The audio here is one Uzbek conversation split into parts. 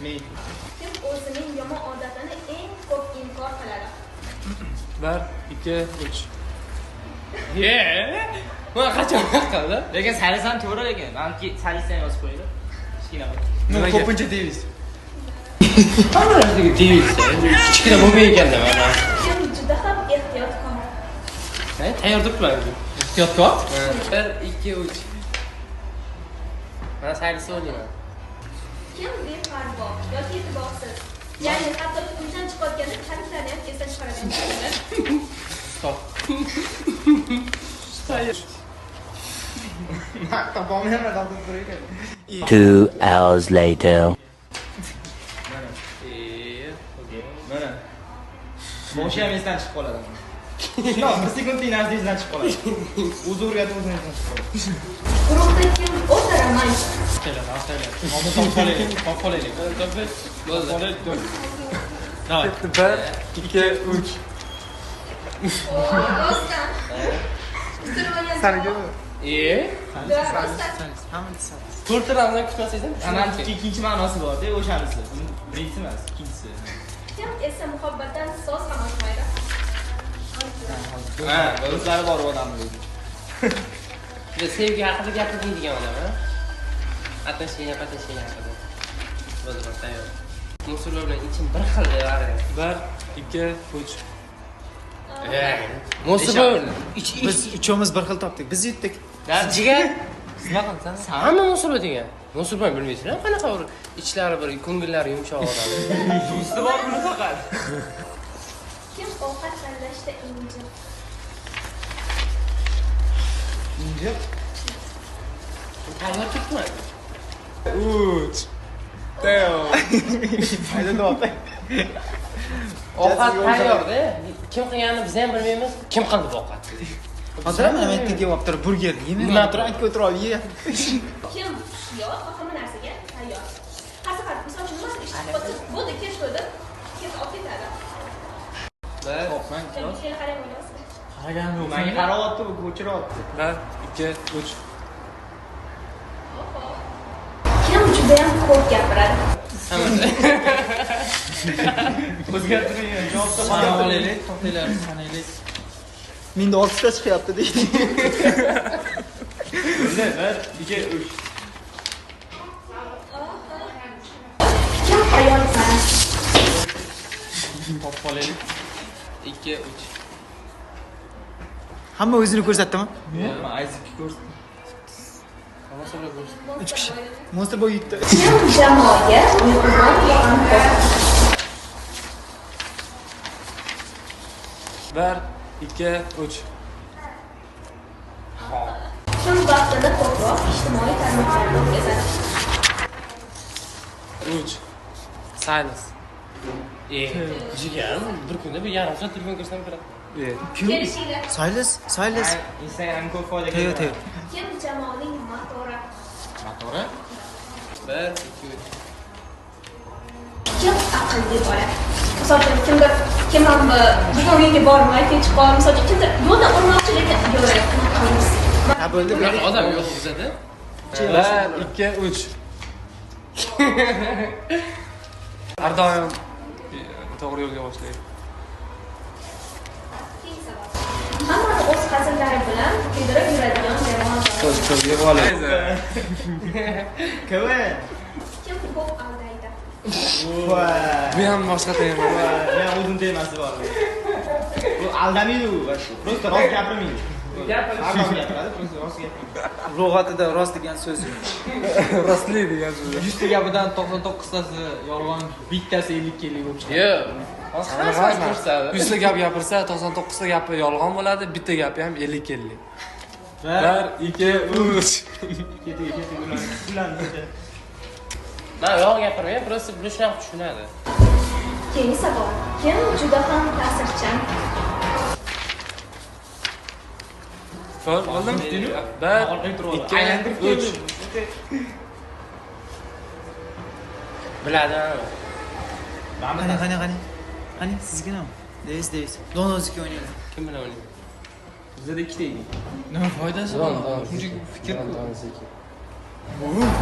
Men. Kim o'zining yomon odatini eng ko'p inkor qiladi? 1, 2, 3. Mana qachon qildi? Lekin sarisan to'g'ri lekin. Balki sarisdan yozib qo'ydi. Kichkina bir. Nimaga? Ko'pincha Davis. Hammasiga Davis. Kichkina bo'lmay ekanda mana. Kim juda ham ehtiyotkor? Tayyor turibman. Ehtiyotkor? 1, 2, 3. Mana sarisi o'ynayman. Kim beparvo yoki e'tiborsiz? Ya'ni hatto uydan chiqayotganda kalitlarni ham esdan chiqaradigan. Stop. Topolmayman, daftar turaykan. 2 hours later. Mana. Boshi ham esdan chiqib qoladi. No, bir sekundlik narsa esdan chiqib qoladi. O'zi o'rgatib o'zini esdan chiqib qoladi. Guruhda kim o'ta romantik? Hozir topib qolaylik. Bo'ldi. Davay. 1, 2, 3. Rostdan. Sargami? Rostdan. Hammasi. To'rtta ramdan kutmasangiz ham Ana ikkinchi ma'nosi bor-da, o'shanisi. Birinchisi emas, ikkinchisi. Kim esa muhabbatdan so'z ham ochmaydi? Ha, do'stlari bor odamlar. Juda sevgi haqida gapirmaydigan odam, ha? Отношения haqida. Bo'ldi, tayyor. Musullar bilan ichim bir xil deyapti. 1, 2, 3. Musullar Biz uchimiz bir xil topdik. Biz yutdik. jigar. Nima qilsan? Hamma musullar degan. Musullar bilmaysizlar, qanaqa bir ichlari bir ko'ngillari yumshoq odam. Usti bor buni faqat. Kim ovqat tanlashda injiq? Injiq. Tayyor turibman. 3. Teo. Hayda dota. Ovqat tayyor-da. Kim qilganini biz ham bilmaymiz. Kim qildi bu ovqatni? Hozir mana men yeb turib burger yeyman. Nima turib ancha o'tirib yeyapti. Kim yo'q, hamma narsaga tayyor. Har safar misol uchun nima ish qilib bo'ldi, kech qo'ydi. Ketib olib ketadi. Hopman, Kim ishga qarang o'ylaysiz? qaragan yo'q. Menga qarayapti, bu ko'chiryapti. 1, 2, 3. Kim juda ham ko'p gapiradi? O'zgartirgan javobda Sanaylik, topinglar, sanaylik. Menda 6 ta chiqyapti deydi. 1, 2, 3. Kim ayolparast? Topib olaylik. 2, 3. Hamma o'zini ko'rsatdimi? Men Isaac ko'rsatdim. Musullar ko'rsin. 3 kishi. Monster boy yutdi. Kim jamoaga mehribon va g'amxo'r? 1, 2, 3. Kim vaqtini ko'proq ijtimoiy tarmoqlarda o'tkazadi? 3. Silence. Jigar, bir kunda bir yarim soat telefon ko'rsam kiradi. Kelishinglar. Silas. Instagram ko'p foyda Teo. Kim jamoaning motori? Motori? 1, 2, 3. Kim aqlli bola? Misol uchun kim ham bugun uyga bormay kech qol, misol uchun kimdir yo'lda urmoqchi lekin yo'layapti. Ha bo'ldi, Bunaqa odam yo'q bizada. 1, 2, 3. Har doim to'g'ri yo'lga boshlaydi. Hammani o'z hazillari bilan kuydirib yuradigan yomon bola. So'zga qoladi. Kavay. Kim ko'p aldaydi? Men ham boshqa tayyorman. Men o'zim temasi bor. Bu aldamaydi u. Просто rost gapirmaydi. Gapiradi, rost gapiradi, просто rost gapirmaydi. lug'atida rost degan so'z yo'q. Rostlik degan so'z. 100 ta gapidan 99 tasi yolg'on, bittasi 50 kellik bo'lib chiqadi. Yo'q. Hammasi ko'rsatadi. 100 ta gap gapirsa 99 ta gapi yolg'on bo'ladi, bitta gapi ham 50 kellik. 1, 2, 3. Ketiga ulan. Men yo'q gapirmayman, просто shunaqa tushunadi. Keyingi savol. Kim juda ham ta'sirchan? Oldin. 1, 2, 3. Biladim. Qani sizgina? Devis. Donozga o'ynaydi. Kim bilan o'ynaydi? Bizda ikkita edi. Nima foydasi bor? Fikr.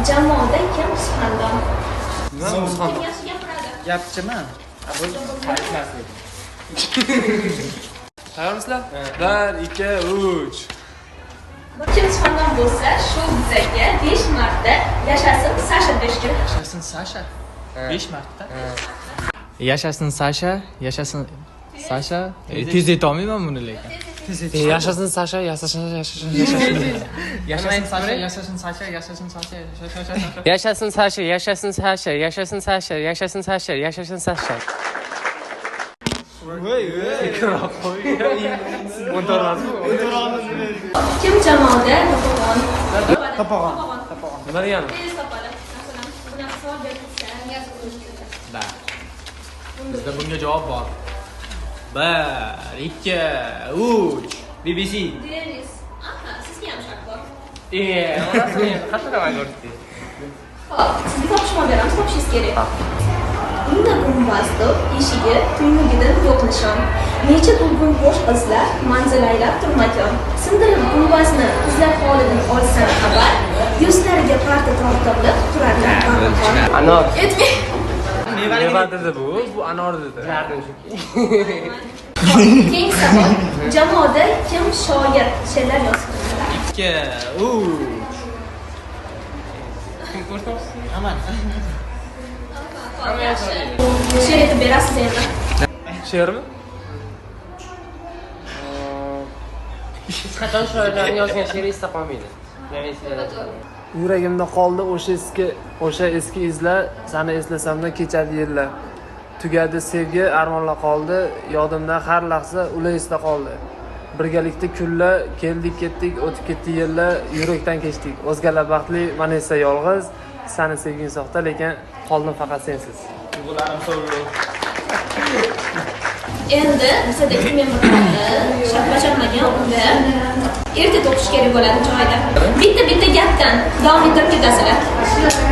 Jamoada kim suxandon? Kim yaxshi gapiradi? Gapchiman. Bu qaytmaslik. Tayyormisizlar? 1, 2, 3. Kim suxandon bo'lsa, shu bizaga 5 marta yashasin Sasha deshdi. Yashasın Sasha. 5 marta. Yashasın Sasha, yashasın Sasha. Tez aytolmayman buni lekin. Yashasın Sasha, yashasın Yashasın Sasha, yashasın Sasha, yashasın Sasha, Yashasın Sasha, yashasın Sasha, yashasın Sasha, yashasın Sasha, yashasın Sasha. Kim jamoada Topog'on. Nima degani? Tez topadi. Masalan, bunaqa savol berilsa, Bizda bunga javob bor. 1, 2, 3. BBC. Denis. Aha, sizga ham shart bor. Qanaqa ko'rdi? Hop, sizga topishma beramiz, topishingiz kerak. Unda gumbazda eshigi tuynugidan yo'q nishon. Necha tulgun bo'sh qizlar manzilaylab turmakon. Sindirib gumbazni qizlar holidan olsan xabar, yuzlariga parda tortilib turarlar barqaror. Anor. Nima dedi bu? Bu anor dedi. Keyingi savol. Jamoada kim shoir she'rlar yozgan? 2, 3. Aman. She'r aytib berasiz endi. She'rmi? Hech qachon shoirlarning yozgan she'ri esda qolmaydi. Yuragimda qoldi o'sha eski izlar, seni eslasamda kechadi yillar. Tugadi sevgi, armonlar qoldi, yodimda har lahza ular esda qoldi. Birgalikda kunlar, keldik ketdik, o'tib ketdi yillar, yurakdan kechdik. O'zgalar baxtli, men esa yolg'iz, seni sevging soxta, lekin qoldim faqat sensiz. Tuyg'ularim so'rli. Endi bizada ikki memorlarni shart-basharmagan unda erta to'qish kerak bo'ladi joyda. Bitta gapdan davom ettirib ketasizlar.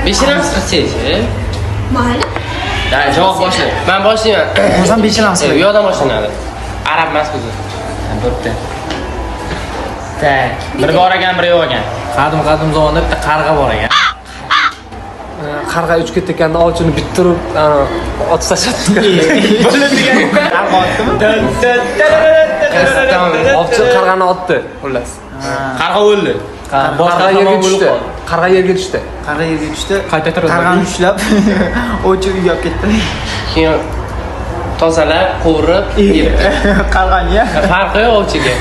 Beshiramiz qilsangiz. Mayli. Javob boshla. Men boshlayman. O'zim beshiramiz. Yo'qdan boshlanadi. Arab emas o'zi. Bo'pti. Tak. Bir bor ekan, bir yo'q ekan. Qadim zamonda bitta qarg'a bor ekan. Qarg'a uchib ketganda olchini bittirib, otib tashlabdi. Bo'ladigan qarg'a otdimi? Ovchi qarg'ani otdi, xullas. Qarg'a o'ldi. Qarg'a yerga tushdi. Qarg'a yerga tushdi. Qarg'a yerga tushdi. Qayta turadi. Qarg'ani ushlab, o'chi uyga olib ketdi. Keyin tozalab, qovurib, yebdi. Qarg'ani ya. Farqi yo'q ovchiga.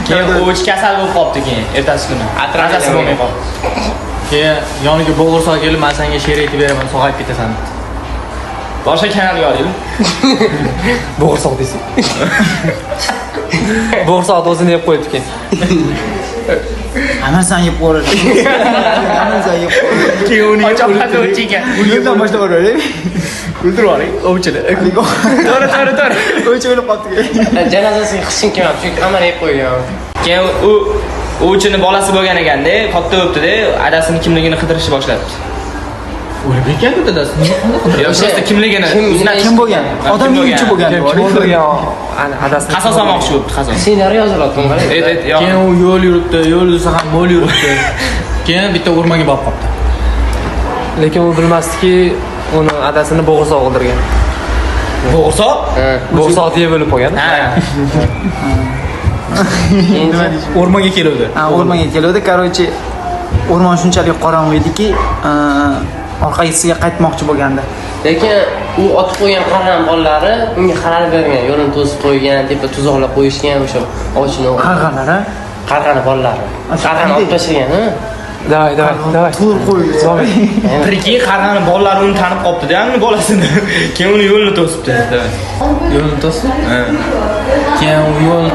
Keyin o'ch kasal bo'lib qolibdi keyin ertasi kuni. Atrasi bo'lmay qoldi. Keyin yoniga bo'g'irsoq kelib, men senga she'r aytib beraman, sog'ayib ketasan. Boshqa kanalga olaylik. Bo'g'irsoq deysiz. Bo'g'irsoqni o'zini yeb qo'yibdi keyin. Hammasi yeb qo'yadi. Hammasi yeb qo'yadi. Keyin uni qochoqladi o'chiga. Uydan boshlab o'raylik. O'ldirib oling. Ovchini. To'g'ri. O'chi o'lib qoldi. Janozasiga hishim kelmadi, chunki hammani yeb qo'ygan. Keyin u o'chini bolasi bo'lgan ekanda, katta o'pdi-da, adasini kimligini qidirishni boshladi. O'lib ekan-ku dadasi. Yo'q, kimligini, kim bo'lgan? Odam yeyuvchi bo'lgan. Ana adasini Qasos olmoqchi bo'libdi, qasos. Senariy yozilyapti, qarang. Keyin u yo'l yuribdi, yo'l desa ham mo'l yuribdi. Keyin bitta o'rmonga borib qolibdi. Lekin u bilmasdiki, uni adasini bo'g'irsoq o'ldirgan. Bo'g'irsoq? Bo'g'irsoqni yeb o'lib qolgan. Ha. O'rmonga keluvdi. O'rmonga keluvdi. Короче, o'rmon shunchalik qorong'u ediki, orqasiga qaytmoqchi bo'lgandi. Lekin u otib qo'ygan qarg'an bolalari unga xalal bergan, yo'lini to'sib qo'ygan, deb tuzoqlab qo'yishgan o'sha ovchini. Qarg'alar, Qarg'ani bolalari. Qarg'ani olib tashlagan, ha? Davay. To'g'ri qo'y. Tiriki qarg'ani bolalari uni tanib qolibdi-da, uni bolasini. Keyin uni yo'lini to'sibdi. Yo'lni to'sib. Keyin u yo'lni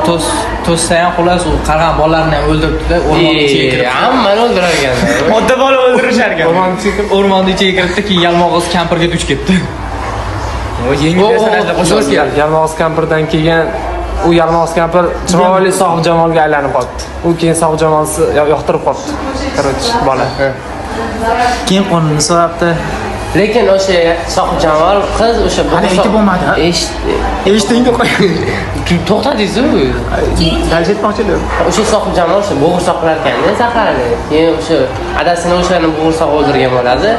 to'ssa ham xullas u qarg'an bolalarini ham o'ldiribdi-da, o'rmonning ichiga kirib. Hammani o'ldirar ekan. Ota bola o'ldirishar ekan. O'rmonning ichiga kiribdi, keyin yalmog'iz kampirga duch ketdi. Yangi personajlar qo'shilgan. Yalmog'iz kampirdan keyin u yalmog'iz kampir chiroyli sohib jamolga aylanib qoldi. U keyin sohib jamolni yoqtirib qoldi. Короче, bola. Keyin qonini so'rabdi. Lekin o'sha Sohibjamol qiz o'sha Hali aytib bo'lmadi, ha? Eshitdingmi? To'xtadingiz-ku. Dalj etmoqchilar. O'sha Sohibjamol o'sha bo'g'irsoq qilarkanda Zaharni. Keyin o'sha adasini o'shani bo'g'irsoq o'ldirgan bo'ladi.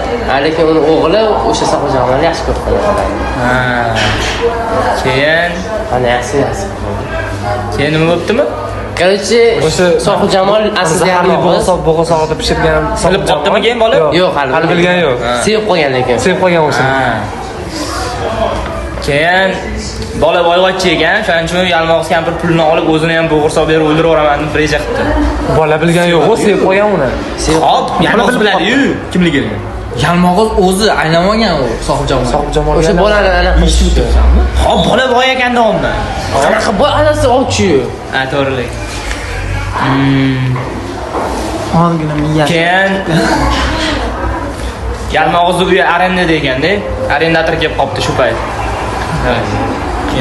Lekin uni o'g'li o'sha Sohibjamolni yaxshi ko'rib qoladi. Ha. Keyin Ana yaxshi. keyin nima bo'ptimi? Короче, Sohibjamol aslida yalmog'iz. Bo'g'irsoqda pishirgan Bilib qopdimi keyin bola? Yo'q, hali bilgan yo'q. Sevib qo'ygan lekin. Sevib qo'ygan o'sha. Ha. Keyin bola boyvachcha ekan, shuning uchun yalmog'iz kampir pulni olib o'zini ham bo'g'irsoq berib o'ldirib yuboraman deb reja qildi. Bola bilgan yo'q, sevib qo'ygan uni. Hop, yalmog'iz biladi-yu, kimligini. Yalmog'iz o'zi aylanmagan u Sohibjamol. Sohibjamol. O'sha bolani anaqa qilishdi. Hop, bola boy ekan davomda. Anaqa boy adasi ovchi. Ha, to'g'rilik. Ongina miya. Keyin yalmog'izni uyi arendada ekanda, arendator kelib qopti shu payt.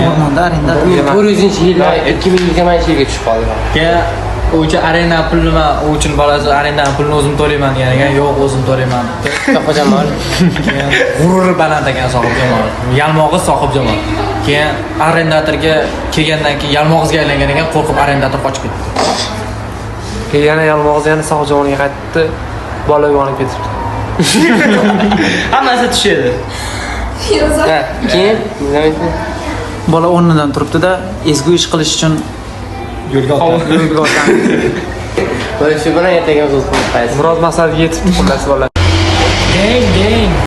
O'rmonda arenda. 400-yilda 2020-yilga tushib qoldi. Keyin o'sha arenda pulni men u uchun bolasi arenda pulni o'zim to'layman degan ekan. Yo'q, o'zim to'layman deb. Sohibjamol. Keyin g'ururi baland ekan Sohibjamol. Yalmog'iz Sohibjamol. Keyin arendatorga kelgandan keyin yalmog'izga aylangan ekan, qo'rqib arendator qochib ketdi. Keyin yana yalmog'iz yana Sohibjamolga qaytdi. Bola uyg'onib ketibdi. Hammasi tushadi. Ha, keyin nima aytdi? Bola o'rnidan turibdi-da, ezgu ish qilish uchun yo'lga otlanadi. Bo'lishi bilan ertaga o'z o'zini qaysi. Murod maqsadiga yetibdi xullas bola. Deng, deng.